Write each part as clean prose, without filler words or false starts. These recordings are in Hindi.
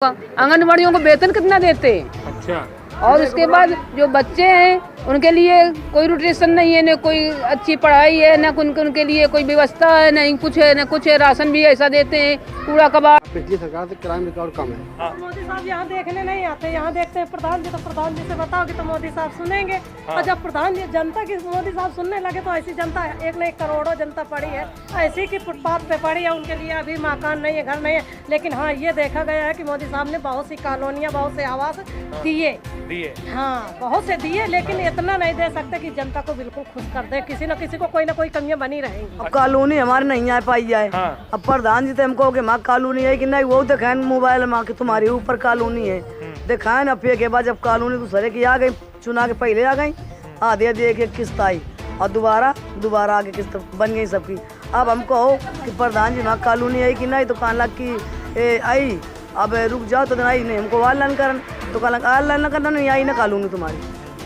आंगनबाड़ियों को वेतन कितना देते हैं। अच्छा। और उसके बाद जो बच्चे हैं उनके लिए कोई रोटेशन नहीं है, न कोई अच्छी पढ़ाई है, न उनके लिए कोई व्यवस्था है, नहीं कुछ है, न कुछ है। राशन भी ऐसा देते हैं, कूड़ा कबाड़। पिछली सरकार से क्राइम रिकॉर्ड कम है। मोदी साहब यहाँ देखने नहीं आते, यहाँ देखते हैं प्रधान जी, तो प्रधान जी से बताओगे तो मोदी साहब सुनेंगे। और जब प्रधान जी जनता की मोदी साहब सुनने लगे तो ऐसी जनता एक न एक करोड़ों जनता पड़ी है ऐसी की फुटपाथ पे पड़ी है, उनके लिए अभी मकान नहीं है, घर नहीं है। लेकिन हाँ, ये देखा गया है कि मोदी साहब ने बहुत सी कॉलोनियाँ, बहुत से आवास दिए। हाँ, बहुत से दिए, लेकिन इतना नहीं दे सकते कि जनता को बिल्कुल खुश कर दे। किसी न किसी को कोई ना कोई कमियां बनी रहेंगी। अब कॉलोनी हमारे नहीं आ पाई है। अब प्रधान जी तो हमको के माँ कॉलोनी है कि नहीं, वो दिखाए मोबाइल में कि तुम्हारे ऊपर कॉलोनी है, दिखाए ना। फिर के बाद जब कॉलोनी दूसरे की आ गई, चुना के पहले आ गई, आधे आधे एक किस्त आई और दोबारा आगे किस्त बन गई सबकी। अब हमको हो कि प्रधान जी वहाँ कॉलोनी है कि नहीं, तो कान लग की आई, अब रुक जाओ तो आई नहीं, हमको ऑनलाइन करन, तो कहा लगा ऑनलाइन करना नहीं आई ना कॉलोनी तुम्हारी,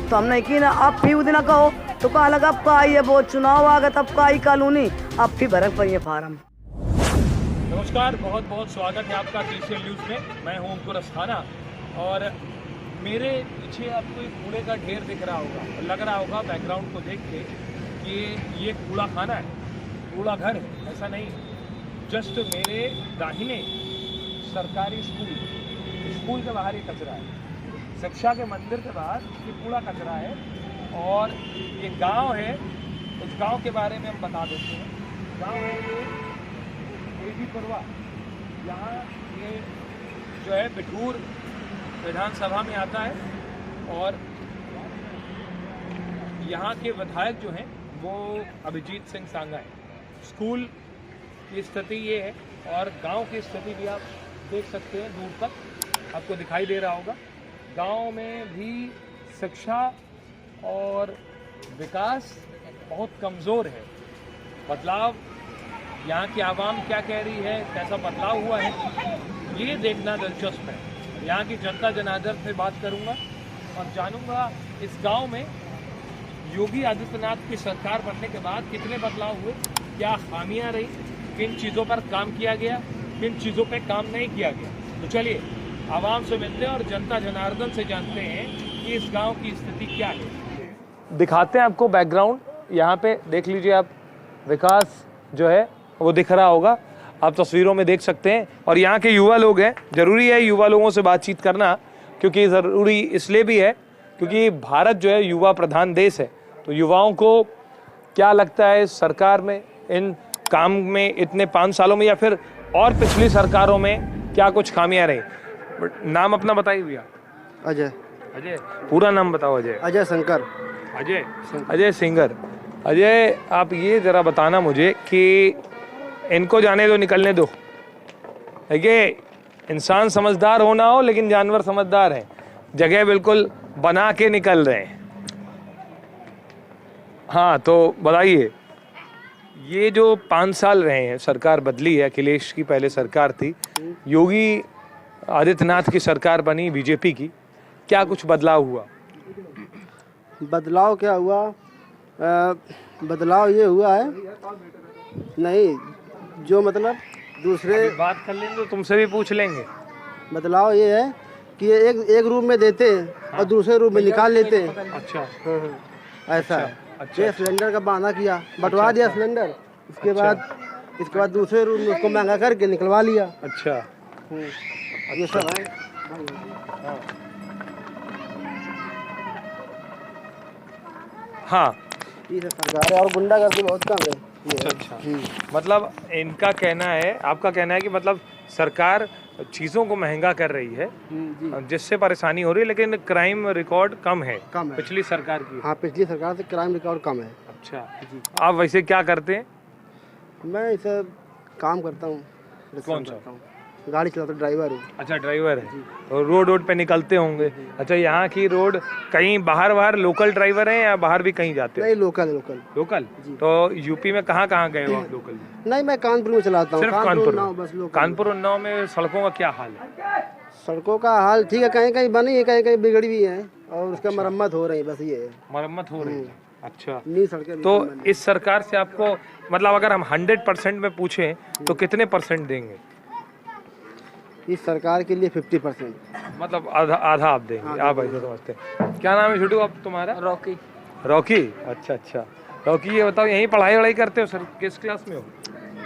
तो हमने की ना। आप फिर उस दिन कहो तो कहा लगा आपका आई है, बहुत चुनाव आ गया तब का आई कॉलोनी, अब फिर भरक पड़ी है फार्म। नमस्कार, बहुत बहुत स्वागत है आपका TCL न्यूज़ में। मैं हूं अंकुर अस्थाना और मेरे पीछे आपको एक कूड़े का ढेर दिख रहा होगा, लग रहा होगा बैकग्राउंड को देख के कि ये कूड़ा खाना है, कूड़ा घर है। ऐसा नहीं, जस्ट मेरे दाहिने सरकारी स्कूल के बाहर ये कचरा है, शिक्षा के मंदिर के बाहर ये कूड़ा कचरा है। और ये गांव है, उस गांव के बारे में हम बता देते हैं। गांव है ये देवीपुरवा, यहाँ ये जो है बिठूर विधानसभा में आता है और यहाँ के विधायक जो हैं वो अभिजीत सिंह सांगा है। स्कूल की स्थिति ये है और गांव की स्थिति भी आप देख सकते हैं, दूर तक आपको दिखाई दे रहा होगा। गांव में भी शिक्षा और विकास बहुत कमज़ोर है। बदलाव, यहाँ की आवाम क्या कह रही है, कैसा बदलाव हुआ है, ये देखना दिलचस्प है। यहाँ की जनता जनार्दन से बात करूँगा और जानूँगा इस गांव में योगी आदित्यनाथ की सरकार बनने के बाद कितने बदलाव हुए, क्या खामियां रही, किन चीज़ों पर काम किया गया, किन चीज़ों पे काम नहीं किया गया। तो चलिए आवाम से मिलते हैं और जनता जनार्दन से जानते हैं कि इस गांव की स्थिति क्या है। दिखाते हैं आपको बैकग्राउंड, यहाँ पे देख लीजिए आप, विकास जो है वो दिख रहा होगा, आप तस्वीरों में देख सकते हैं। और यहाँ के युवा लोग हैं, ज़रूरी है युवा लोगों से बातचीत करना, क्योंकि ज़रूरी इसलिए भी है क्योंकि भारत जो है युवा प्रधान देश है। तो युवाओं को क्या लगता है सरकार में, इन काम में इतने 5 सालों में या फिर और पिछली सरकारों में क्या कुछ खामियां रही। नाम अपना बताइए भैया। अजय, पूरा नाम बताओ। अजय शंकर। अजय सिंगर। अजय, आप ये ज़रा बताना मुझे कि इनको जाने दो, निकलने दो। देखिए, इंसान समझदार होना हो लेकिन जानवर समझदार हैं, जगह बिल्कुल बना के निकल रहे हैं। हाँ, तो बताइए, ये जो 5 साल रहे हैं, सरकार बदली है, अखिलेश की पहले सरकार थी, योगी आदित्यनाथ की सरकार बनी बीजेपी की, क्या कुछ बदलाव हुआ? बदलाव क्या हुआ? बदलाव ये हुआ है, नहीं जो मतलब दूसरे बात कर लेंगे तो तुमसे भी पूछ लेंगे। बदलाव ये है कि ये एक रूम में देते हैं और दूसरे रूम में निकाल लेते हैं। अच्छा। ऐसा है। ये सिलेंडर का बहाना किया, बंटवा दिया सिलेंडर, इसके बाद दूसरे रूम में उसको महंगा करके निकलवा लिया। अच्छा। ये सब है। हाँ, ये सरकार है और गुंडागर्दी बहुत कम है। अच्छा। मतलब इनका कहना है, आपका कहना है कि मतलब सरकार चीज़ों को महंगा कर रही है जिससे परेशानी हो रही है, लेकिन क्राइम रिकॉर्ड कम है पिछली सरकार की। हाँ, पिछली सरकार से क्राइम रिकॉर्ड कम है। अच्छा। आप वैसे क्या करते हैं? मैं इसे काम करता हूँ। कौन सा? गाड़ी चलाता, ड्राइवर हूँ। अच्छा, ड्राइवर है। तो रोड पे निकलते होंगे। अच्छा, यहाँ की रोड कहीं बाहर लोकल ड्राइवर हैं या बाहर भी कहीं जाते हो? नहीं, लोकल। तो यूपी में कहाँ गए हो आप लोकल? नहीं, मैं कानपुर में चलाता हूँ। सिर्फ कानपुर उन्नाव में सड़कों का क्या हाल है? सड़कों का हाल ठीक है, कहीं कहीं बनी है, कहीं कहीं बिगड़ी भी है और उसका मरम्मत हो रही है, बस ये है। मरम्मत हो रही है। अच्छा। नई सड़कें। तो इस सरकार से आपको मतलब अगर हम 100% में पूछें तो कितने % देंगे? इस सरकार के लिए 50%। मतलब आधा आधा आप देंगे, आप ऐसे समझते हैं। क्या नाम है छोटू आप तुम्हारा? रॉकी। रॉकी, अच्छा अच्छा। रॉकी ये बताओ यहीं पढ़ाई वढ़ाई करते हो सर? किस क्लास में हो?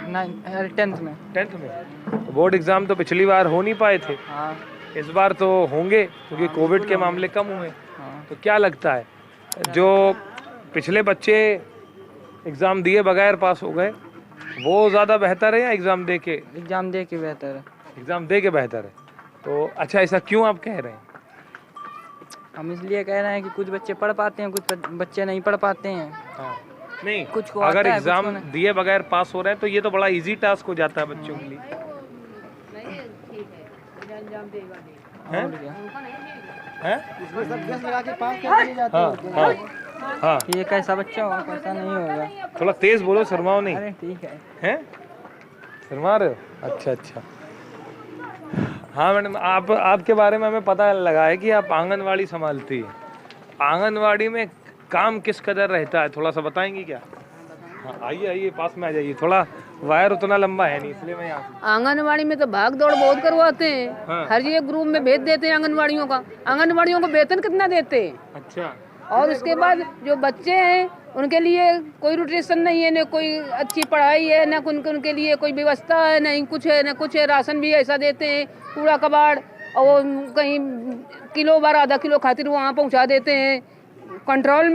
10th में। 10th में। तो बोर्ड एग्जाम तो पिछली बार हो नहीं पाए थे, हाँ इस बार तो होंगे क्योंकि कोविड के मामले कम हुए। तो क्या लगता है जो पिछले बच्चे एग्जाम दिए बगैर पास हो गए वो ज़्यादा बेहतर है या एग्जाम दे के? एग्जाम दे के बेहतर है। एग्जाम दे के बेहतर है। तो अच्छा, ऐसा क्यों आप कह रहे हैं? हम इसलिए कह रहे हैं कि कुछ बच्चे पढ़ पाते हैं, कुछ बच्चे नहीं पढ़ पाते हैं। हाँ। नहीं, कुछ को अगर आता है, एग्जाम कुछ को नहीं। दिए बगैर पास हो रहे हैं तो ये तो बड़ा इजी टास्क हो जाता है बच्चों के लिए। हैं? और क्या? हैं? इसमें सब गैस लगा के पास कर दिए जाते हाँ हैं। हाँ हाँ। ये कैसा बच्चा होगा, कैसा नहीं होगा। थोड़ा तेज बोलो, शर्माओ नहीं। अरे ठीक है। हैं? शर्मा रहे हो? अच्छा अच्छा। हाँ मैडम, आप आपके बारे में हमें पता लगा है कि आप आंगनवाड़ी संभालती है। आंगनवाड़ी में काम किस कदर रहता है, थोड़ा सा बताएंगी क्या? हाँ आइए आइए, पास में आ जाइए। थोड़ा वायर उतना लंबा है नहीं, इसलिए मैं यहाँ। आंगनवाड़ी में तो भाग दौड़ बहुत करवाते हैं। हाँ। हर एक ग्रुप में भेज देते हैं आंगनवाड़ियों का। आंगनवाड़ियों को वेतन कितना देते हैं? अच्छा। और उसके बाद जो बच्चे हैं उनके लिए कोई रोटेशन नहीं है, न कोई अच्छी पढ़ाई है, न उनके लिए कोई व्यवस्था है, नहीं कुछ है, न कुछ है। राशन भी ऐसा देते हैं कूड़ा कबाड़, और वो कहीं किलो बार आधा किलो खातिर वहाँ पहुँचा देते हैं। कंट्रोल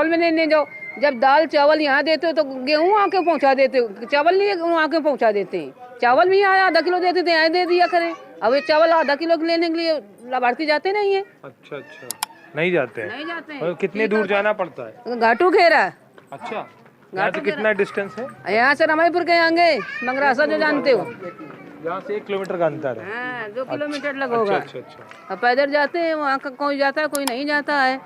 में नहीं जाओ। जब दाल चावल यहाँ देते हो तो गेहूँ आके पहुँचा देते हो, चावल नहीं आके पहुँचा देते हैं। चावल भी यहाँ आधा किलो देते थे, यहाँ दे दिया करें। अब ये चावल आधा किलो लेने के लिए लाभार्थी जाते नहीं है। अच्छा अच्छा, नहीं जाते हैं। नहीं जाते और कितने दूर जाना पड़ता है? घाटू खेरा अच्छा, यहाँ से कितना डिस्टेंस है? यहाँ से रमाईपुर के आगे मंगरासा जो जानते हो, यहाँ से 1 किलोमीटर का अंतर है। हाँ 2 किलोमीटर लगोगा। अच्छा अच्छा। अब पैदल जाते हैं, वहाँ का कोई जाता है कोई नहीं जाता है।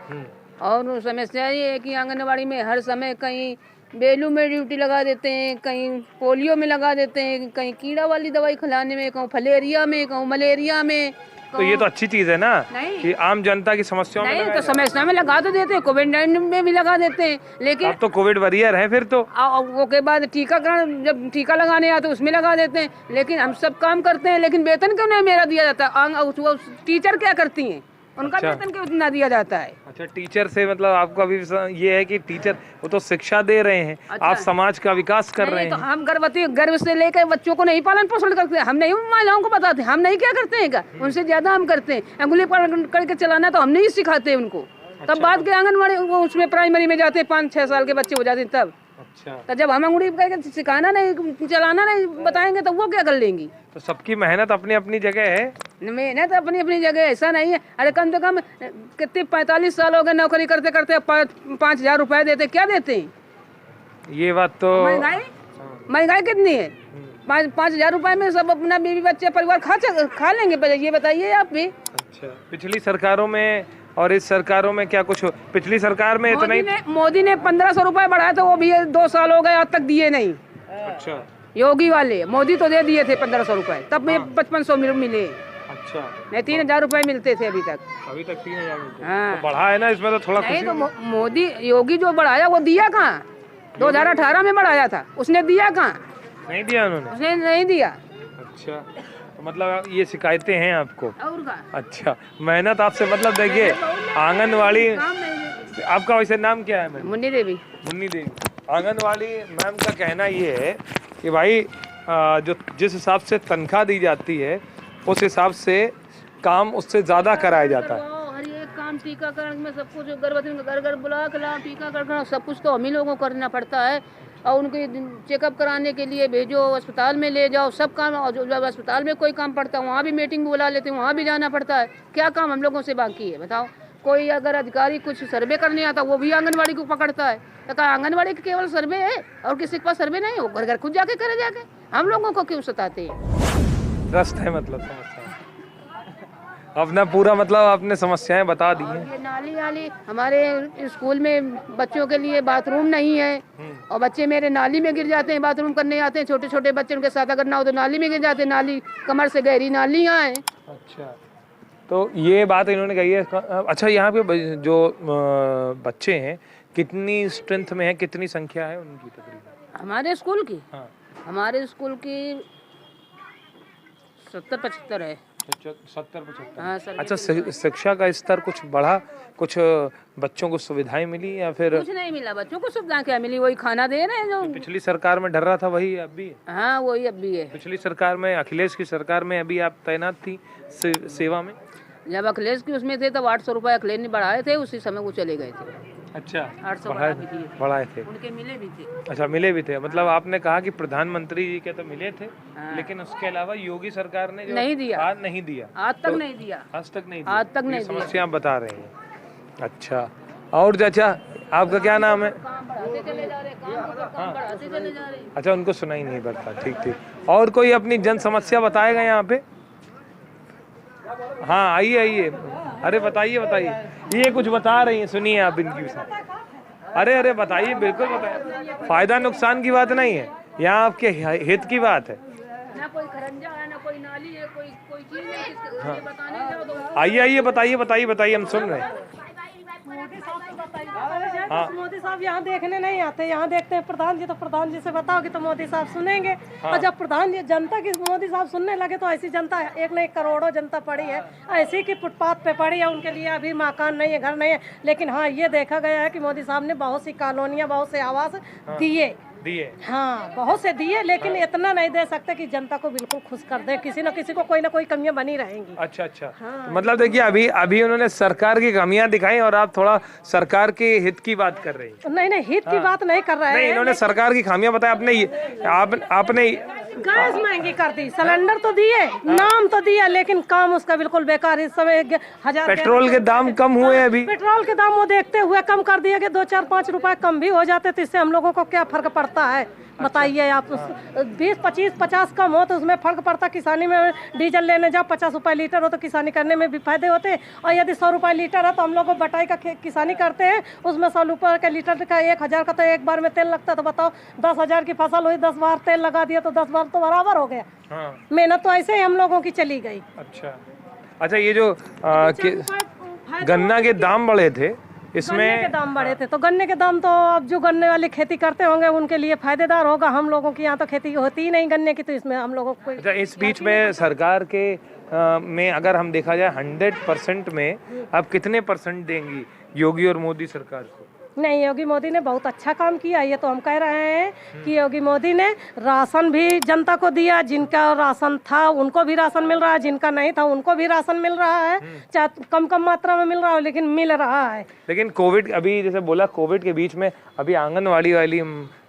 और समस्या ये है कि आंगनबाड़ी में हर समय कहीं बेलू में ड्यूटी लगा देते हैं, कहीं पोलियो में लगा देते हैं, कहीं कीड़ा वाली दवाई खिलाने में, कहूँ फलेरिया में, कहूँ मलेरिया में। तो ये तो अच्छी चीज है ना नहीं। कि आम जनता की समस्याओं में नहीं लगाया तो समस्या में लगा तो देते हैं, कोविड-19 में भी लगा देते हैं, लेकिन अब तो कोविड वॉरियर है फिर तो। वो के बाद टीकाकरण जब टीका लगाने आते उसमें लगा देते हैं। लेकिन हम सब काम करते हैं, लेकिन वेतन क्यों नहीं मेरा दिया जाता? वो टीचर क्या करती हैं, उनका अच्छा। वेतन क्यों इतना दिया जाता है? अच्छा, टीचर से मतलब आपको अभी ये है कि टीचर वो तो शिक्षा दे रहे हैं, आप समाज का विकास कर रहे नहीं तो हैं। हम गर्भ से लेकर बच्चों को नहीं पालन पोषण करते, हम नहीं महिलाओं को बताते, हम नहीं क्या करते हैं क्या? उनसे ज्यादा हम करते हैं। अंगुली पालन करके चलाना तो हम नहीं सिखाते उनको। तब बाद के आंगनवाड़ी उसमें प्राइमरी में जाते हैं, 5-6 साल के बच्चे हो जाते हैं तब। अच्छा, तो जब हम अंगुली करके सिखाना नहीं, चलाना नहीं बताएंगे तो वो क्या कर लेंगी? तो सबकी मेहनत अपनी अपनी जगह है। मेहनत अपनी अपनी जगह, ऐसा नहीं है। अरे कम से कम कितने 45 साल हो गए नौकरी करते करते, 5,000 रुपए देते, क्या देते हैं? ये बात तो महंगाई कितनी है? 5,000 रुपए में सब अपना बीवी बच्चे परिवार खा लेंगे? ये बताइए आप भी। अच्छा, पिछली सरकारों में और इस सरकारों में क्या कुछ? पिछली सरकार में इतना ही। मोदी ने 1,500 रुपए बढ़ाया था, वो भी 2 साल हो गए आज तक दिए नहीं। अच्छा, योगी वाले मोदी तो दे दिए थे 1,500 रुपए, तब में 5,500 मिले। अच्छा, नहीं 3,000 रुपए मिलते थे अभी तक। 3,000 मिलते हैं। हाँ। तो बढ़ा है ना, इसमें तो थोड़ा नहीं खुशी तो मोदी योगी जो बढ़ाया वो दिया कहाँ? 2018 में बढ़ाया था, उसने दिया कहाँ? नहीं दिया उन्होंने। उसने नहीं दिया। अच्छा, तो मतलब ये शिकायतें हैं आपको? और का? अच्छा, मेहनत आपसे मतलब देखिए आंगनवाड़ी। काम नहीं। आपका वैसे नाम क्या है मैम? मुन्नी देवी। मुन्नी देवी। आंगनवाड़ी मैम का कहना ये है कि भाई जो जिस हिसाब से तनख्वाह दी जाती है उस हिसाब से काम उससे ज़्यादा कराया जाता है। हर एक काम टीकाकरण में सब कुछ, गर्भवती में घर घर बुला के लाओ, टीकाकरण सब कुछ तो हम ही लोगों को करना पड़ता है। और उनके चेकअप कराने के लिए भेजो, अस्पताल में ले जाओ, सब काम। और जब अस्पताल में कोई काम पड़ता है वहाँ भी मीटिंग बुला लेते हैं, वहाँ भी जाना पड़ता है। क्या काम हम लोगों से बाकी है बताओ? कोई अगर अधिकारी कुछ सर्वे करने आता वो भी आंगनवाड़ी को पकड़ता है। तो क्या आंगनवाड़ी के केवल सर्वे है और किसी के पास सर्वे नहीं? वो घर घर खुद जाके करे, जाके हम लोगों को क्यों सताते हैं? रस्त है मतलब समस्या अपना पूरा, मतलब आपने समस्याएं बता दी हैं। ये नाली हमारे स्कूल में बच्चों के लिए बाथरूम नहीं है, और बच्चे मेरे नाली में गिर जाते हैं, बाथरूम करने आते हैं। छोटे छोटे बच्चे उनके साथ अगर ना हो तो नाली में गिर जाते हैं। नाली कमर से गहरी नालियाँ हैं। अच्छा, तो ये बात इन्होंने कही है। अच्छा, यहाँ पे जो बच्चे हैं कितनी स्ट्रेंथ में है, कितनी संख्या है उनकी तकरीबन? हमारे स्कूल की? हाँ। हमारे स्कूल की 70-75 है। 70-75। हाँ सर। अच्छा, शिक्षा का स्तर कुछ बढ़ा, कुछ बच्चों को सुविधाएं मिली या फिर कुछ नहीं मिला बच्चों को, सुविधा क्या मिली, वही खाना दे रहे हैं जो पिछली सरकार में डर रहा था वही अब भी है? हाँ वही अब भी है। पिछली सरकार में, अखिलेश की सरकार में अभी आप तैनात थी सेवा में? जब अखिलेश की उसमें थे तब 800 रुपये अखिलेश ने बढ़ाए थे, उसी समय वो चले गए थे। अच्छा, 800 बढ़ाए थे, उनके मिले भी थे। अच्छा, मिले भी थे। मतलब आपने कहा कि प्रधानमंत्री जी के तो मिले थे, लेकिन उसके अलावा योगी सरकार ने जो नहीं दिया, आज नहीं दिया, आज तक नहीं दिया, आज तक नहीं दिया, आज तक नहीं दिया। समस्या आप बता रहे हैं। अच्छा, और चाचा आपका क्या नाम है? काम बढ़ाते चले जा रहे, काम बढ़ाते चले जा रहे। अच्छा, उनको सुनाई नहीं पड़ता, ठीक ठीक। और कोई अपनी जन समस्या बताएगा यहाँ पे? हाँ, आइए आइए, अरे बताइए बताइए, ये कुछ बता रही हैं, सुनिए आप इनकी। अरे बताइए, बिल्कुल बताइए, फायदा नुकसान की बात नहीं है, यहाँ आपके हित की बात है। ना कोई खरंजा है, ना कोई नाली है, कोई चीज है। हाँ। बताने जाओ तो आइए बताइए, हम सुन रहे हैं। हाँ। मोदी साहब यहाँ देखने नहीं आते, यहाँ देखते हैं प्रधान जी, तो प्रधान जी से बताओगे तो मोदी साहब सुनेंगे। हाँ। और जब प्रधान जी जनता की मोदी साहब सुनने लगे तो ऐसी जनता, एक नहीं करोड़ों जनता पड़ी है ऐसी कि फुटपाथ पे पड़ी है, उनके लिए अभी मकान नहीं है, घर नहीं है। लेकिन हाँ, ये देखा गया है कि मोदी साहब ने बहुत सी कॉलोनियाँ, बहुत से आवास दिए। हाँ, बहुत से दिए, लेकिन इतना नहीं दे सकते कि जनता को बिल्कुल खुश कर दे। किसी न किसी को कोई ना कोई कमियां बनी रहेंगी। अच्छा। हाँ। मतलब देखिए, अभी उन्होंने सरकार की कमियां दिखाई और आप थोड़ा सरकार के हित की बात कर रही हैं। नहीं, हित की बात नहीं कर रहे हैं। नहीं, इन्होंने सरकार की खामियां बताया। आपने गैस महंगी कर दी, सिलेंडर तो दिए, नाम तो दिया, लेकिन काम उसका बिल्कुल बेकार। इस समय 1000 पेट्रोल के दाम कम हुए हैं, अभी पेट्रोल के दाम वो देखते हुए कम कर दिए कि 2-4-5 रुपए कम भी हो जाते तो इससे हम लोगों को क्या फर्क पड़ता है? बताइए आप। 20-25-50 कम हो तो उसमें फर्क पड़ता। किसानी में डीजल लेने जाओ 50 रुपए लीटर हो तो किसानी करने में भी फायदे होते, और यदि 100 रुपए लीटर है तो हम लोग को बटाई का किसानी करते हैं, उसमें 100 रुपए का लीटर का 1000 का तो एक बार में तेल लगता है। तो बताओ 10,000 की फसल हुई, 10 बार तेल लगा दिया तो 10 बार तो बराबर हो गया। हाँ। मेहनत तो ऐसे ही हम लोगों की चली गई। अच्छा, ये जो गन्ना के दाम बढ़े थे, इसमें गन्ने के दाम बढ़े थे, तो गन्ने के दाम तो अब जो गन्ने वाले खेती करते होंगे उनके लिए फायदेदार होगा। हम लोगों की यहाँ तो खेती होती ही नहीं गन्ने की, तो इसमें हम लोगों को। अच्छा, इस बीच में सरकार के में अगर हम देखा जाए 100% में आप कितने % देंगी योगी और मोदी सरकार को? नहीं, योगी मोदी ने बहुत अच्छा काम किया। ये तो हम कह रहे हैं कि योगी मोदी ने राशन भी जनता को दिया, जिनका राशन था उनको भी राशन मिल रहा है, जिनका नहीं था उनको भी राशन मिल रहा है, चाहे कम मात्रा में मिल रहा हो लेकिन मिल रहा है। लेकिन कोविड, अभी जैसे बोला कोविड के बीच में अभी आंगनवाड़ी वाली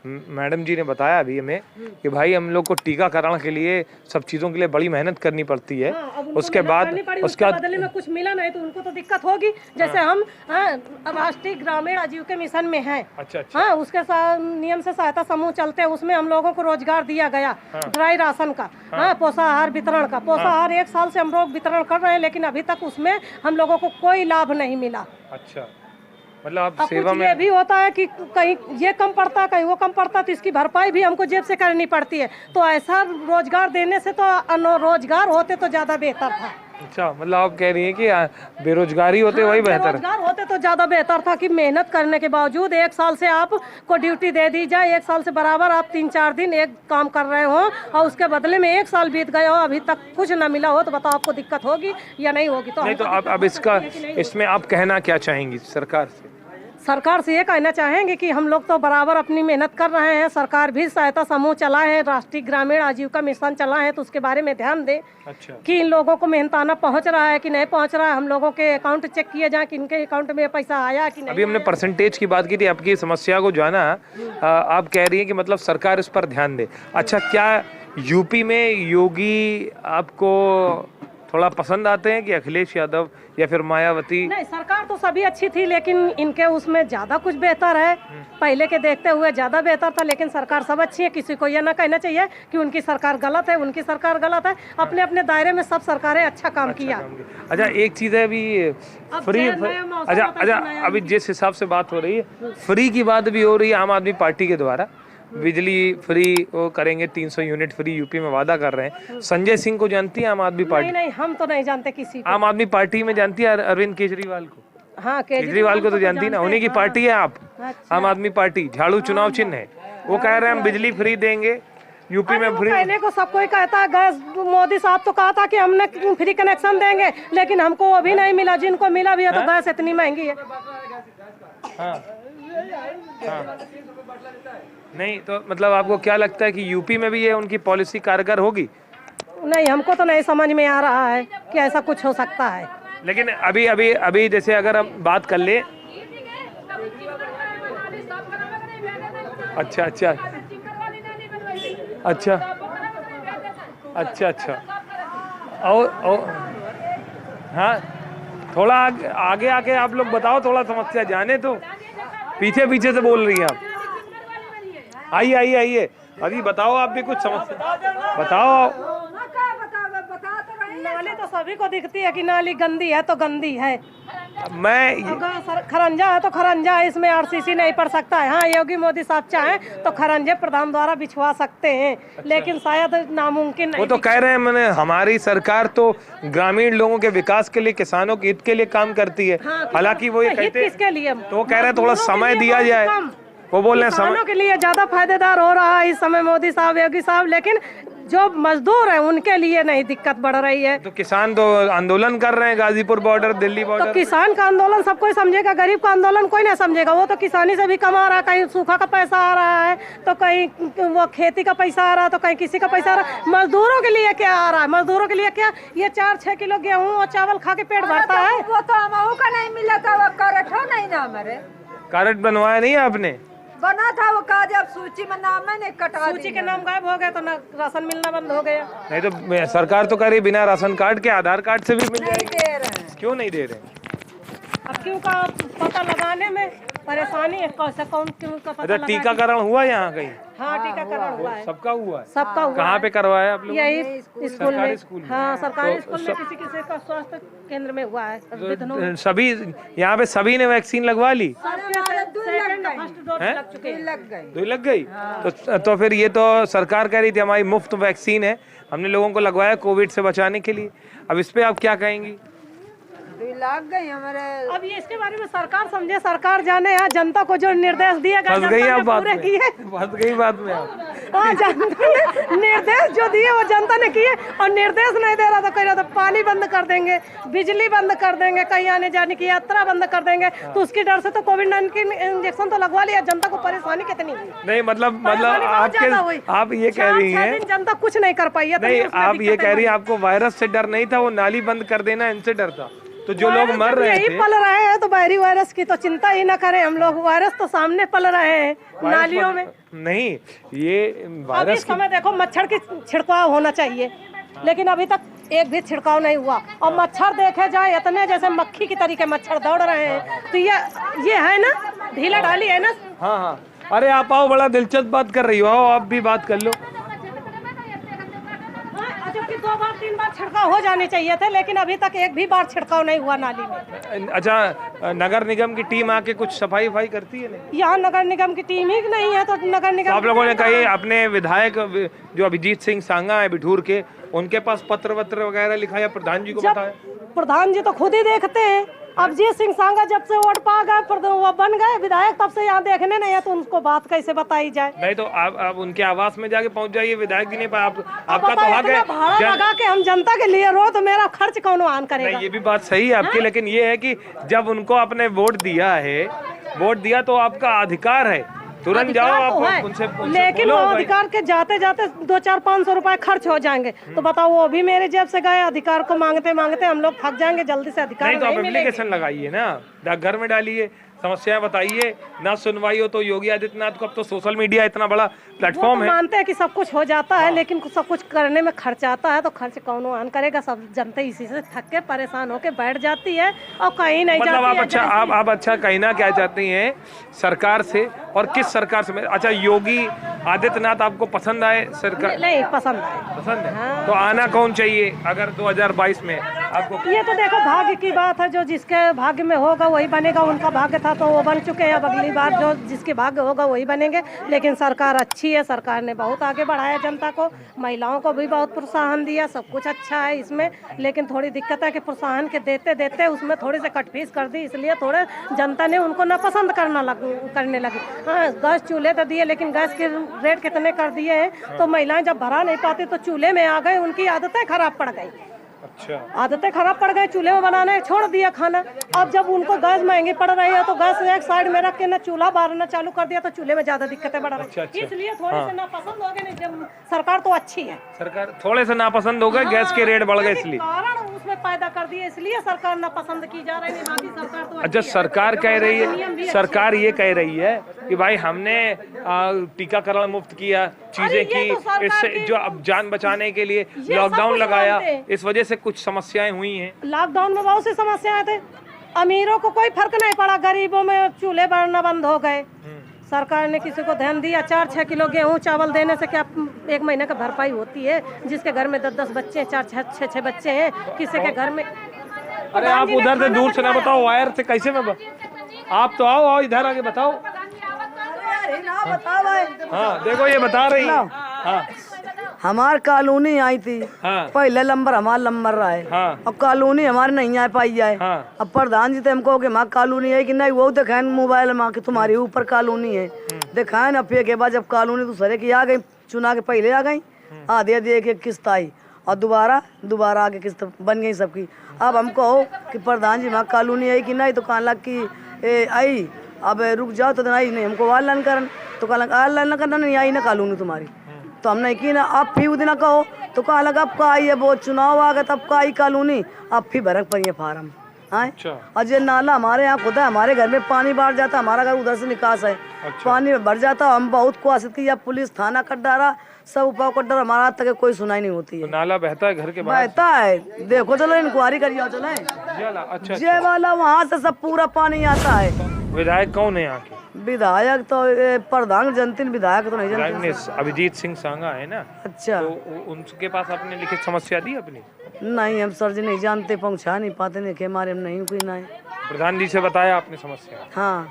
मैडम जी ने बताया अभी हमें कि भाई हम लोग को टीकाकरण के लिए सब चीजों के लिए बड़ी मेहनत करनी पड़ती है। हाँ, उसके बाद बदले में कुछ मिला नहीं तो उनको तो दिक्कत होगी। जैसे हम राष्ट्रीय ग्रामीण आजीविका मिशन में हैं। अच्छा। हाँ, उसके नियम से सहायता समूह चलते हैं, उसमें हम लोगों को रोजगार दिया गया। ड्राई राशन का, पोषाहार वितरण का। पोषाहार 1 साल से हम लोग वितरण कर रहे हैं, लेकिन अभी तक उसमें हम लोगों को कोई लाभ नहीं मिला। अच्छा, मतलब आप सेवा में ये भी होता है कि कहीं ये कम पड़ता है, कहीं वो कम पड़ता है, तो इसकी भरपाई भी हमको जेब से करनी पड़ती है। तो ऐसा रोजगार देने से तो रोजगार होते तो ज्यादा बेहतर था। अच्छा, मतलब आप कह रही हैं कि बेरोजगारी होते वही बेहतर, बेरोजगार होते तो ज्यादा बेहतर था कि मेहनत करने के बावजूद 1 साल से आपको ड्यूटी दे दी जाए, 1 साल से बराबर आप 3-4 दिन एक काम कर रहे हो और उसके बदले में 1 साल बीत गया हो, अभी तक कुछ न मिला हो, तो बताओ आपको दिक्कत होगी या नहीं होगी? तो नहीं, तो आप अब इसमें आप कहना क्या चाहेंगी सरकार से? सरकार से ये कहना चाहेंगे कि हम लोग तो बराबर अपनी मेहनत कर रहे हैं। सरकार भी सहायता समूह चला है, राष्ट्रीय ग्रामीण आजीविका मिशन चला है, तो उसके बारे में ध्यान दे। अच्छा। कि इन लोगों को मेहनताना पहुंच रहा है कि नहीं पहुंच रहा है, हम लोगों के अकाउंट चेक किए जाए कि इनके अकाउंट में पैसा आया कि नहीं। अभी हमने परसेंटेज की बात की थी, आपकी समस्या को जाना। आप कह रही है कि मतलब सरकार इस पर ध्यान दे। अच्छा, क्या यूपी में योगी आपको थोड़ा पसंद आते हैं कि अखिलेश यादव या फिर मायावती? नहीं, सरकार तो सभी अच्छी थी, लेकिन इनके उसमें ज्यादा कुछ बेहतर है। पहले के देखते हुए ज्यादा बेहतर था, लेकिन सरकार सब अच्छी है। किसी को यह ना कहना चाहिए कि उनकी सरकार गलत है, उनकी सरकार गलत है। अपने अपने दायरे में सब सरकारें अच्छा काम किया। अच्छा, एक चीज है अभी फ्री। अच्छा, अभी जिस हिसाब से बात हो रही है, फ्री की बात भी हो रही है आम आदमी पार्टी के द्वारा। बिजली फ्री वो करेंगे, 300 यूनिट फ्री यूपी में वादा कर रहे हैं। संजय सिंह को जानती है आम आदमी पार्टी? नहीं, हम तो नहीं जानते किसी को। आम आदमी पार्टी में जानती है अरविंद केजरीवाल को? हाँ, केजरीवाल को तो जानती है ना, उन्हीं की पार्टी है आप। आम आदमी पार्टी, झाड़ू चुनाव चिन्ह है। वो कह रहे हैं हम बिजली फ्री देंगे, यूपी में फ्री? कहने को सब कोई कहता है, गैस मोदी साहब तो कहा था कि हमने फ्री कनेक्शन देंगे, लेकिन हमको वो भी नहीं मिला। जिनको मिला भी है तो गैस इतनी महंगी है। हाँ। हाँ। नहीं तो मतलब आपको क्या लगता है कि यूपी में भी ये उनकी पॉलिसी कारगर होगी? नहीं, हमको तो नहीं समझ में आ रहा है कि ऐसा कुछ हो सकता है। लेकिन अभी अभी अभी जैसे अगर हम बात कर ले, अच्छा अच्छा अच्छा अच्छा अच्छा, और हाँ, थोड़ा आगे आके आप लोग बताओ, थोड़ा समस्या जाने तो। पीछे पीछे से बोल रही हैं आप। आइए आइए आइए, अभी बताओ, आप भी कुछ समस्या बताओ। नाली तो सभी को दिखती है कि नाली गंदी है तो गंदी है। मैं खरंजा है तो खरंजा है, इसमें आरसीसी नहीं पड़ सकता है। हाँ, योगी मोदी साहब चाहें तो खरंजे प्रधान द्वारा बिछवा सकते हैं, लेकिन शायद नामुमकिन नहीं। वो तो कह रहे हैं, मैंने हमारी सरकार तो ग्रामीण लोगों के विकास के लिए, किसानों के हित के लिए काम करती है। हालांकि वो ये कहते हैं, किसके लिए? तो वो कह रहे हैं थोड़ा समय दिया जाए। वो बोल रहे हैं किसानों के लिए ज्यादा फायदेदार हो रहा है इस समय मोदी साहब, योगी साहब, लेकिन जो मजदूर है उनके लिए नहीं दिक्कत बढ़ रही है। तो किसान तो आंदोलन कर रहे हैं, गाजीपुर बॉर्डर, दिल्ली बॉर्डर। तो किसान का आंदोलन सब कोई समझेगा, गरीब का आंदोलन कोई नहीं समझेगा। वो तो किसानी से भी कमा रहा है, कहीं सूखा का पैसा आ रहा है तो कहीं वो खेती का पैसा आ रहा है तो कहीं किसी का पैसा आ रहा है। मजदूरों के लिए क्या आ रहा है? मजदूरों के लिए क्या ये 4-6 किलो गेहूँ और चावल खा के पेट भरता है? वो तो हम का नहीं मिला था, वो कार्ड हो नहीं ना हमारे। कार्ड बनवाया नहीं आपने? बना था वो काज, अब सूची में नाम है नहीं, कटा सूची के नाम गायब हो गए तो राशन मिलना बंद हो गया। नहीं तो सरकार तो कह रही बिना राशन कार्ड के आधार कार्ड से भी मिल जाएगी। दे रहे हैं। क्यों नहीं दे रहे? अब क्यों का पता लगाने में परेशानी है, कैसे कौन क्यों का पता अच्छा, टीकाकरण हुआ यहाँ कहीं? हाँ, टीकाकरण हुआ है, सबका हुआ है। सबका हुआ। कहाँ पे करवाया आप लोग? यही स्कूल में। स्कूल में। हाँ, सरकारी स्कूल में किसी किसी का स्वास्थ्य केंद्र में हुआ है। तो सभी यहाँ पे सभी ने वैक्सीन लगवा ली? दो लग गई। तो फिर ये तो सरकार कह रही थी हमारी मुफ्त वैक्सीन है, हमने लोगों को लगवाया कोविड से बचाने के लिए। अब इस पे आप क्या कहेंगी? लग गई हमारे। अब ये इसके बारे में सरकार समझे, सरकार जाने। यहाँ जनता को जो निर्देश दिए गए, फंस गई आप बात में, किए। फंस गई बात में आप। हाँ, जनता ने निर्देश जो दिए वो जनता ने किए, और निर्देश नहीं दे रहा तो कह रहा था पानी बंद कर देंगे, बिजली बंद कर देंगे, कहीं आने जाने की यात्रा बंद कर देंगे। तो उसकी डर से तो कोविड-19 इंजेक्शन तो लगवा लिया। जनता को परेशानी कितनी हुई? नहीं मतलब आप ये कह रही हैं, जनता कुछ नहीं कर पाई है। नहीं, आप ये कह रही हैं आपको वायरस से डर नहीं था, वो नाली बंद कर देना इनसे डर था। तो जो लोग मर रहे थे, पल रहे हैं, तो बाहरी वायरस की तो चिंता ही ना करें हम लोग। वायरस तो सामने पल रहे हैं नालियों में। नहीं, ये वायरस इस समय देखो मच्छर की छिड़काव होना चाहिए, लेकिन अभी तक एक भी छिड़काव नहीं हुआ। और मच्छर देखे जाए इतने जैसे मक्खी की तरीके मच्छर दौड़ रहे हैं। तो ये है ना, ढीला ढाली है ना। हाँ हाँ, अरे आप आओ, बड़ा दिलचस्प बात कर रही हो, आओ आप भी बात कर लो। जबकि 2 बार 3 बार छिड़काव हो जाने चाहिए थे, लेकिन अभी तक एक भी बार छिड़काव नहीं हुआ नाली में। अच्छा, नगर निगम की टीम आके कुछ सफाई वफाई करती है? नहीं, यहाँ नगर निगम की टीम ही नहीं है, तो नगर निगम आप लोगों ने कही अपने विधायक जो अभिजीत सिंह सांगा है बिठूर के, उनके पास पत्र वत्र वगैरह लिखा या प्रधान जी को बताया? प्रधान जी तो खुद ही देखते हैं। अभिजीत सिंह सांगा जब से वोट पा गए, वो बन गए विधायक, तब से यहाँ देखने नहीं है, तो उनको बात कैसे बताई जाए? नहीं तो आप उनके आवास में जाके पहुंच जाइए, विधायक जी ने आपका तो हक है। भाड़ा लगा के हम जनता के लिए रो, तो मेरा खर्च कौन वहन करेगा? नहीं, ये भी बात सही है आपकी, लेकिन ये है कि जब उनको आपने वोट दिया तो आपका अधिकार है, तुरंत जाओ आप उनसे लेकिन वो अधिकार के जाते जाते 200-500 रुपए खर्च हो जाएंगे। तो बताओ, वो भी मेरे जेब से गए। अधिकार को मांगते मांगते हम लोग थक जाएंगे, जल्दी से अधिकार नहीं तो आप एप्लीकेशन लगाइए ना, डाकघर में डालिए, समस्याएं बताइए। ना सुनवाई हो तो योगी आदित्यनाथ को, अब तो सोशल मीडिया इतना बड़ा प्लेटफॉर्म है, मानते हैं कि सब कुछ हो जाता है, लेकिन सब कुछ करने में खर्च आता है, तो खर्च कौन वहन करेगा? सब जनता इसी से थक के परेशान होके बैठ जाती है और कहीं नहीं मतलब जाती है। आप अच्छा कहना क्या चाहती हैं सरकार से, और किस सरकार से? अच्छा, योगी आदित्यनाथ आपको पसंद आए सरकार? नहीं पसंद है। पसंद है। तो आना कौन चाहिए अगर 2022 में? आपको? ये तो देखो भाग्य की बात है, जो जिसके भाग्य में होगा वही बनेगा। उनका भाग्य था तो वो बन चुके हैं, अब अगली बार जो जिसके भाग्य होगा वही बनेंगे। लेकिन सरकार अच्छी है, सरकार ने बहुत आगे बढ़ाया जनता को, महिलाओं को भी बहुत प्रोत्साहन दिया, सब कुछ अच्छा है इसमें। लेकिन थोड़ी दिक्कत है कि प्रोत्साहन के देते देते उसमें थोड़ी सी कटफीस कर दी, इसलिए थोड़े जनता ने उनको नापसंद करने लगी। हाँ, गैस चूल्हे तो दिए, लेकिन गैस के रेट कितने कर दिए हैं, तो महिलाएं जब भरा नहीं पाती तो चूल्हे में आ गए, उनकी आदतें खराब पड़ गई। अच्छा, आदतें खराब पड़ गई, चूल्हे में बनाने छोड़ दिया खाना। अब जब उनको गैस महंगी पड़ रही है तो गैस एक साइड में रख के ना चूल्हा बारना चालू कर दिया, तो चूल्हे में ज्यादा दिक्कतें बढ़ रही है। इसलिए थोड़े से नापसंद हो गए। नहीं, जब सरकार तो अच्छी है, सरकार थोड़े से नापसंद हो गए, गैस के रेट बढ़ गए इसलिए कारण उसमें पैदा कर दिए, इसलिए सरकार नापसंद की जा रही है। बाकी सरकार तो अच्छा, सरकार कह रही है, सरकार ये कह रही है कि भाई हमने टीकाकरण मुफ्त किया, चीजें की, इससे जो अब जान बचाने के लिए लॉकडाउन लगाया, इस वजह से कुछ समस्याएं हुई हैं। लॉकडाउन में बहुत सी समस्याएं थे, अमीरों को कोई फर्क नहीं पड़ा, गरीबों में चूल्हे बढ़ना बंद हो गए। सरकार ने किसी को ध्यान दिया। 4-6 किलो गेहूं चावल देने से क्या एक महीने का भरपाई होती है? जिसके घर में 10-10 बच्चे, 4-6 बच्चे हैं, किसी के घर में। अरे आप उधर से दूर से ना बताओ, वायर से कैसे में आप तो आओ इधर आके बताओ। हाँ देखो ये बता रही। हाँ, हमार कॉलोनी आई थी। हाँ, पहले नंबर हमारा नंबर रहा है। हाँ, अब कॉलोनी हमारे नहीं आ पाई है। हाँ, अब प्रधान जी तो हमको कि माँ कॉलोनी है कि नहीं, वो दिखाए मोबाइल में कि तुम्हारी ऊपर कॉलोनी है, दिखाए ना। फिर के बाद जब कॉलोनी दूसरे की आ गई, चुना के पहले आ गई, आधे एक किस्त आई और दोबारा आगे किस्त बन गई सबकी। अब हमको हो कि प्रधान जी माँ कॉलोनी है कि नहीं, तो कहने लग की आई, अब रुक जाओ तो आई नहीं, हमको ऑनलाइन करन, तो कहने लग ऑनलाइन करना नहीं आई ना कॉलोनी तुम्हारी, तो हमने की ना। अब फिर उतना कहो तो कहा लगा अब का आई है, वो चुनाव आ गया तब का आई कॉलोनी, अब फिर भरक पड़ी है फार्म। अच्छा, और ये नाला हमारे यहाँ खुदा है, हमारे घर में पानी बाढ़ जाता, हमारा घर उधर से निकास है। अच्छा, पानी भर जाता, हम बहुत कोशिश की, पुलिस थाना कर डाला, सब उपाय कर डाला, हमारा तक कोई सुनाई नहीं होती है। तो नाला बहता है घर के बाहर? बहता है, देखो चलो इंक्वायरी करिए चले। अच्छा, ये वाला वहाँ से सब पूरा पानी आता है। विधायक कौन है यहाँ के? विधायक तो प्रधान जनती विधायक तो नहीं जानते। अभिजीत सिंह सांगा है ना? अच्छा, तो उनके पास आपने लिखित समस्या दी अपनी? नहीं, हम सर जी नहीं जानते, पहुँचा नहीं पाते, नहीं के हमारे में नहीं कोई नहीं। प्रधान जी से बताया आपने समस्या? हाँ।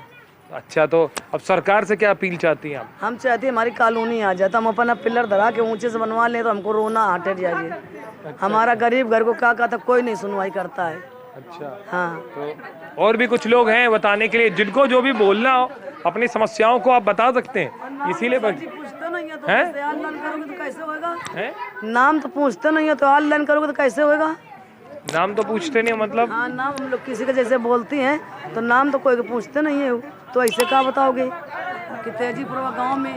अच्छा, तो अब सरकार से क्या अपील चाहती हैं आप? हम चाहते हैं हमारी कॉलोनी आ जाता, हम अपना पिलर धरा के ऊंचे से बनवा लें तो हमको रोना हट जाइए। हमारा गरीब घर को क्या कहता, कोई नहीं सुनवाई करता है। अच्छा, हाँ। तो और भी कुछ लोग हैं बताने के लिए, जिनको जो भी बोलना हो अपनी समस्याओं को आप बता सकते हैं, इसीलिए पूछते नहीं है तो ऑनलाइन करोगे तो कैसे होगा? नाम तो पूछते नहीं है तो ऑनलाइन करोगे तो कैसे होगा? नाम तो पूछते नहीं मतलब? हाँ, नाम हम लोग किसी के जैसे बोलती हैं तो नाम तो कोई पूछते नहीं है, तो ऐसे क्या बताओगे कि तेजीपुरा गांव में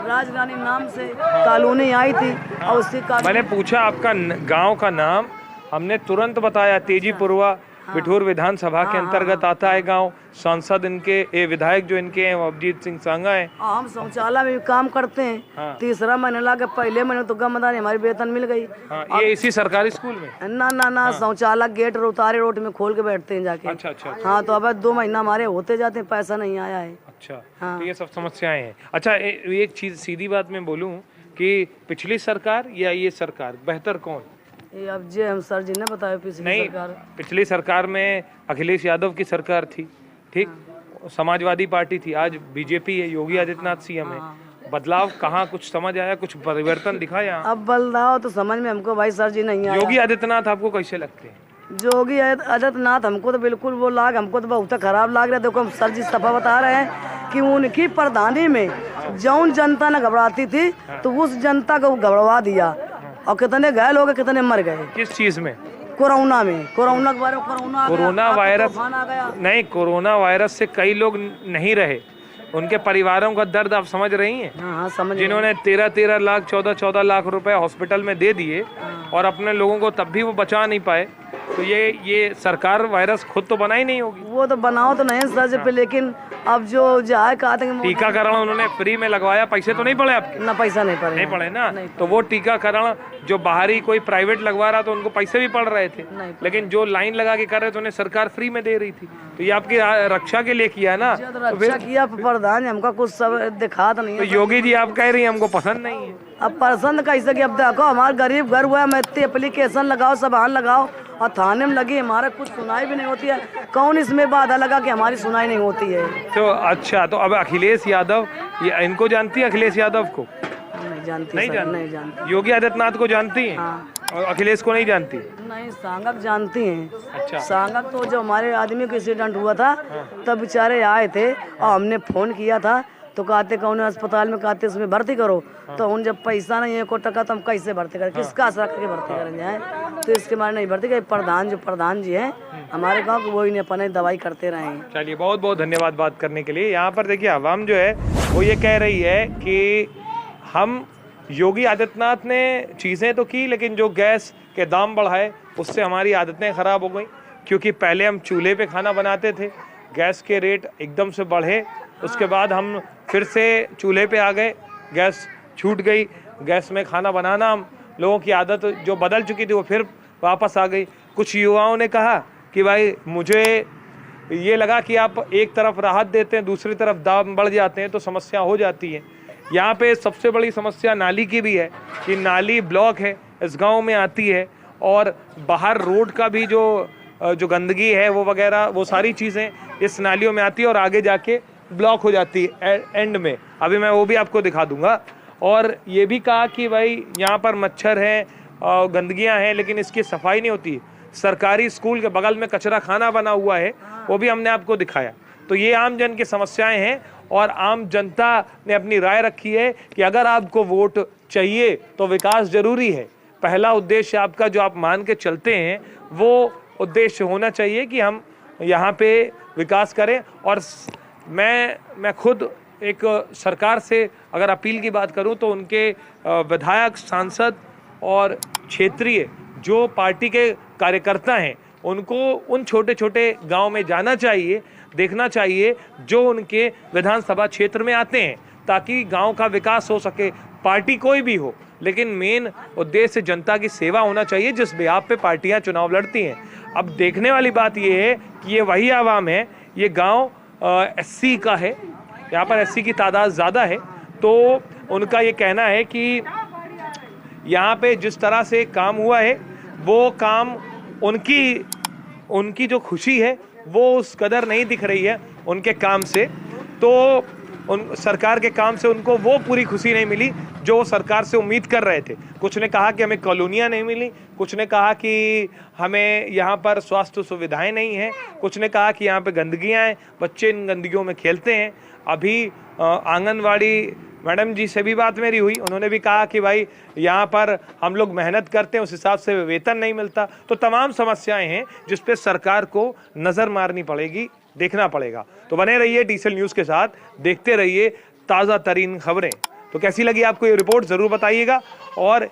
राजरानी नाम से कॉलोनी आई थी और उसकी मैंने पूछा आपका गांव का नाम, हमने तुरंत बताया तेजीपुरवा बिठूर विधानसभा के अंतर्गत आता है गांव। सांसद इनके विधायक जो इनके हैं वो अभिजीत सिंह सांगा है। हम शौचालय में भी काम करते हैं। हाँ। तीसरा महीने लगा, पहले महीने तो गमदानी हमारी वेतन मिल गई। हाँ, ये इसी सरकारी स्कूल में? ना शौचालय गेट उतारे रोड में खोल के बैठते हैं जाके। अच्छा। हाँ, तो अब 2 महीना हमारे होते जाते हैं, पैसा नहीं आया है। अच्छा, हाँ। तो ये सब समस्याएं हैं। अच्छा, एक चीज सीधी बात मैं बोलूं कि पिछली सरकार या ये सरकार बेहतर कौन? ये अब जे हम सर जी ने बताया, पिछली सरकार में अखिलेश यादव की सरकार थी, ठीक? समाजवादी पार्टी थी, आज बीजेपी है, योगी आदित्यनाथ सीएम है। बदलाव कहाँ कुछ समझ आया, कुछ परिवर्तन दिखा यहाँ? अब बदलाव तो समझ में हमको भाई सर जी नहीं आया। योगी आदित्यनाथ आपको कैसे लगते हैं? योगी आदित्यनाथ हमको तो बिल्कुल वो हमको तो बहुत खराब लाग रहा है। देखो हम सर जी सफा बता रहे हैं कि उनकी प्रधानी में जौन जनता न घबराती थी तो उस जनता को घबरावा दिया, और कितने घायल हो गए, कितने मर गए। किस चीज में? कोरोना में। कोरोना वायरस नहीं, कोरोना वायरस से कई लोग नहीं रहे, उनके परिवारों का दर्द आप समझ रही हैं? हाँ, समझ। जिन्होंने 13 लाख 14 लाख रुपए हॉस्पिटल में दे दिए और अपने लोगों को तब भी वो बचा नहीं पाए, तो ये सरकार वायरस खुद तो बना ही नहीं होगी। वो तो बनाओ तो नहीं सर जी पे, लेकिन अब जो जाए कहा था टीकाकरण उन्होंने फ्री में लगवाया, पैसे तो नहीं पड़े आपके? ना, पैसा नहीं पड़े ना। तो वो टीकाकरण जो बाहरी कोई प्राइवेट लगवा रहा तो उनको पैसे भी पड़ रहे थे, लेकिन जो लाइन लगा के कर रहे थे उन्हें सरकार फ्री में दे रही थी। तो ये आपकी रक्षा के लिए किया ना? रक्षा किया प्रधान, हमका कुछ सब दिखा तो नहीं। तो योगी जी आप कह रही है हमको पसंद नहीं है? अब पसंद कैसे कि अब देखो हमारे गरीब घर हुआ है, मैं एप्लीकेशन लगाओ, सब लगाओ, और थाने में लगी हमारा कुछ सुनाई भी नहीं होती है। कौन इसमें बाधा लगा कि हमारी सुनाई नहीं होती है? तो अच्छा, तो अब अखिलेश यादव, ये इनको जानती है अखिलेश यादव को? नहीं जानती, नहीं जानती। योगी आदित्यनाथ को जानती हैं? हाँ। और अखिलेश को नहीं जानती? नहीं, सांगक जानती हैं। अच्छा। सांगक तो जब हमारे आदमी को एक्सीडेंट हुआ था तब बेचारे आए थे और हमने फोन किया था तो कहते कौन अस्पताल में, कहते उसमें भर्ती करो। तो उन जब पैसा नहीं है 1 टका तो हम कैसे भर्ती करें, किसका आशा करके भर्ती करें जाए? तो इसके मारे नहीं भर्ती करें। प्रधान जी हैं हमारे गाँव के, वो ही अपने दवाई करते रहे। चलिए, बहुत बहुत धन्यवाद बात करने के लिए। यहाँ पर देखिए आवाम जो है वो ये कह रही है कि हम योगी आदित्यनाथ ने चीज़ें तो की, लेकिन जो गैस के दाम बढ़ाए उससे हमारी आदतें ख़राब हो गई। क्योंकि पहले हम चूल्हे पे खाना बनाते थे, गैस के रेट एकदम से बढ़े, उसके बाद हम फिर से चूल्हे पे आ गए, गैस छूट गई, गैस में खाना बनाना हम लोगों की आदत जो बदल चुकी थी वो फिर वापस आ गई। कुछ युवाओं ने कहा कि भाई मुझे ये लगा कि आप एक तरफ राहत देते हैं, दूसरी तरफ दाम बढ़ जाते हैं तो समस्या हो जाती है। यहाँ पे सबसे बड़ी समस्या नाली की भी है कि नाली ब्लॉक है, इस गांव में आती है, और बाहर रोड का भी जो गंदगी है वो वगैरह वो सारी चीज़ें इस नालियों में आती है और आगे जाके ब्लॉक हो जाती है एंड में। अभी मैं वो भी आपको दिखा दूंगा। और ये भी कहा कि भाई यहाँ पर मच्छर हैं, गंदगियाँ हैं, लेकिन इसकी सफाई नहीं होती। सरकारी स्कूल के बगल में कचरा खाना बना हुआ है, वो भी हमने आपको दिखाया। तो ये आम जन की समस्याएं हैं और आम जनता ने अपनी राय रखी है कि अगर आपको वोट चाहिए तो विकास जरूरी है। पहला उद्देश्य आपका जो आप मान के चलते हैं वो उद्देश्य होना चाहिए कि हम यहाँ पे विकास करें। और मैं खुद एक सरकार से अगर अपील की बात करूं तो उनके विधायक, सांसद और क्षेत्रीय जो पार्टी के कार्यकर्ता हैं उनको उन छोटे छोटे गांव में जाना चाहिए, देखना चाहिए जो उनके विधानसभा क्षेत्र में आते हैं, ताकि गांव का विकास हो सके। पार्टी कोई भी हो, लेकिन मेन उद्देश्य जनता की सेवा होना चाहिए जिस बेहाव पे पार्टियां चुनाव लड़ती हैं। अब देखने वाली बात ये है कि ये वही आवाम है, ये गांव एससी का है, यहाँ पर एससी की तादाद ज़्यादा है, तो उनका ये कहना है कि यहाँ पे जिस तरह से काम हुआ है वो काम उनकी जो खुशी है वो उस कदर नहीं दिख रही है उनके काम से। तो उन सरकार के काम से उनको वो पूरी खुशी नहीं मिली जो सरकार से उम्मीद कर रहे थे। कुछ ने कहा कि हमें कॉलोनियाँ नहीं मिली, कुछ ने कहा कि हमें यहाँ पर स्वास्थ्य सुविधाएं नहीं हैं, कुछ ने कहा कि यहाँ पे गंदगियाँ हैं, बच्चे इन गंदगियों में खेलते हैं। अभी आंगनवाड़ी मैडम जी से भी बात मेरी हुई, उन्होंने भी कहा कि भाई यहाँ पर हम लोग मेहनत करते हैं, उस हिसाब से वेतन नहीं मिलता। तो तमाम समस्याएं हैं जिस पे सरकार को नज़र मारनी पड़ेगी, देखना पड़ेगा। तो बने रहिए डीएसएल न्यूज़ के साथ, देखते रहिए ताज़ा तरीन खबरें। तो कैसी लगी आपको ये रिपोर्ट ज़रूर बताइएगा, और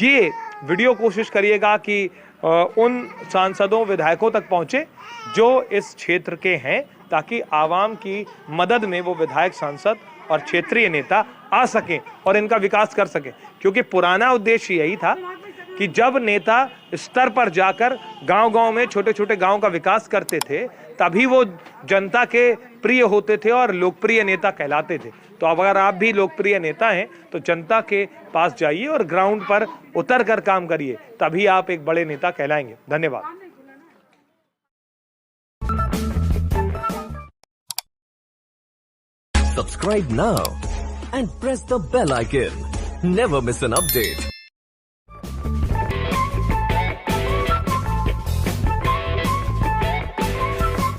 ये वीडियो कोशिश करिएगा कि उन सांसदों, विधायकों तक पहुँचे जो इस क्षेत्र के हैं, ताकि आवाम की मदद में वो विधायक, सांसद और क्षेत्रीय नेता आ सकें और इनका विकास कर सकें। क्योंकि पुराना उद्देश्य यही था कि जब नेता स्तर पर जाकर गांव-गांव में, छोटे छोटे गांव का विकास करते थे, तभी वो जनता के प्रिय होते थे और लोकप्रिय नेता कहलाते थे। तो अब अगर आप भी लोकप्रिय नेता हैं तो जनता के पास जाइए और ग्राउंड पर उतर कर काम करिए, तभी आप एक बड़े नेता कहलाएंगे। धन्यवाद। Subscribe now and press the bell icon. Never miss an update.